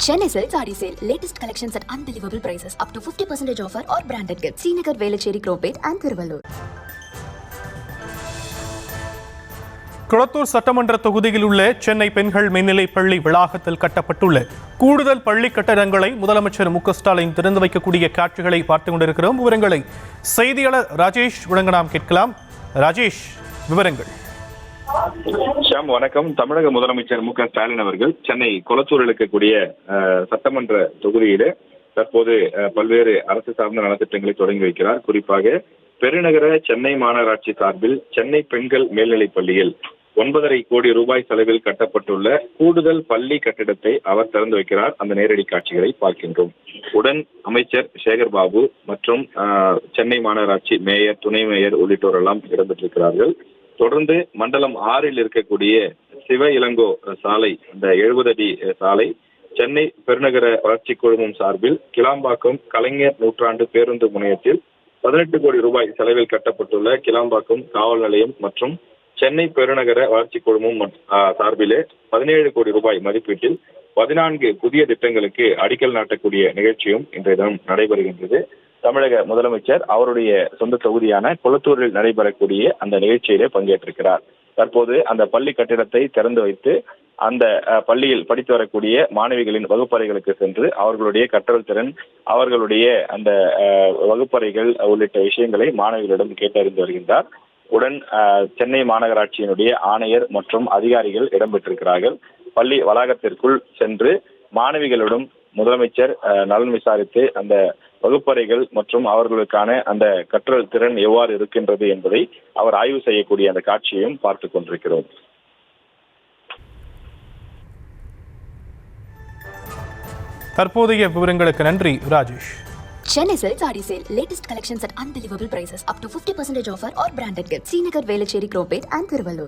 Chennai Silk Saree Sale. Latest collections at unbelievable prices. Up to 50% offer or branded gifts. Srinagar, Velachery, Cropate and Thiruvallur. Kulathur சட்டமன்ற தொகுதியில் உள்ள சென்னை பெண்கள் மேல்நிலைப் பள்ளி வளாகத்தில் கட்டப்பட்டுள்ள கூடுதல் பள்ளி கட்டடங்களை முதலமைச்சர் மு.க.ஸ்டாலின் திறந்து வைக்கக்கூடிய காட்சிகளை பார்த்துக் கொண்டிருக்கிறோம். விவரங்களை செய்தியாளர் ராஜேஷ் வழங்க நாம் கேட்கலாம். ராஜேஷ், விவரங்கள். ஷாம், வணக்கம். தமிழக முதலமைச்சர் மு.க.ஸ்டாலின் அவர்கள் சென்னை குளத்தூரில் இருக்கக்கூடிய சட்டமன்ற தொகுதியில தற்போது பல்வேறு அரசு சார்ந்த நலத்திட்டங்களை தொடங்கி வைக்கிறார். குறிப்பாக பெருநகர சென்னை மாநகராட்சி சார்பில் சென்னை பெண்கள் மேல்நிலைப் பள்ளியில் 9.5 கோடி ரூபாய் செலவில் கட்டப்பட்டுள்ள கூடுதல் பள்ளி கட்டிடத்தை அவர் திறந்து வைக்கிறார். அந்த நேரடி காட்சிகளை பார்க்கின்றோம். உடன் அமைச்சர் சேகர் பாபு மற்றும் சென்னை மாநகராட்சி மேயர், துணை மேயர் உள்ளிட்டோர் எல்லாம் இடம்பெற்றிருக்கிறார்கள். தொடர்ந்து மண்டலம் 6 இருக்கக்கூடிய சிவ இளங்கோ சாலை, அந்த 70 அடி சாலை சென்னை பெருநகர வளர்ச்சி குழுமம் சார்பில் கிளாம்பாக்கம் கலைஞர் நூற்றாண்டு பேருந்து முனையத்தில் 18 கோடி ரூபாய் செலவில் கட்டப்பட்டுள்ள கிளாம்பாக்கம் காவல் நிலையம் மற்றும் சென்னை பெருநகர வளர்ச்சி குழுமம் சார்பிலே 17 கோடி ரூபாய் மதிப்பீட்டில் 14 புதிய திட்டங்களுக்கு அடிக்கல் நாட்டக்கூடிய நிகழ்ச்சியும் இன்றைய தினம் நடைபெறுகின்றது. தமிழக முதலமைச்சர் அவருடைய சொந்த தொகுதியான குளத்தூரில் நடைபெறக்கூடிய அந்த நிகழ்ச்சியிலே பங்கேற்றிருக்கிறார். தற்போது அந்த பள்ளி கட்டிடத்தை திறந்து வைத்து அந்த பள்ளியில் படித்து வரக்கூடிய மாணவிகளின் வகுப்பறைகளுக்கு சென்று அவர்களுடைய கற்றல் திறன், அவர்களுடைய அந்த வகுப்பறைகள் உள்ளிட்ட விஷயங்களை மாணவிகளிடம் கேட்டறிந்து வருகின்றார். உடன் சென்னை மாநகராட்சியினுடைய ஆணையர் மற்றும் அதிகாரிகள் இடம்பெற்றிருக்கிறார்கள். பள்ளி வளாகத்திற்குள் சென்று மாணவிகளிடம் முதலமைச்சர் நலன் விசாரித்து அந்த வகுப்பறைகள் மற்றும் அவர்களுக்கான அந்த கற்றல் திறன் எவ்வாறு இருக்கின்றது என்பதை அவர் ஆய்வு செய்யக்கூடிய அந்த காட்சியையும் பார்த்துக் கொண்டிருக்கிறோம். தற்போதைய விவரங்களுக்கு நன்றி Rajesh. Chennai Silk Saree Sale. Latest collections at unbelievable prices. Up to 50% offer or branded gifts. Srinagar, Velachery, Cropate and Thiruvallur.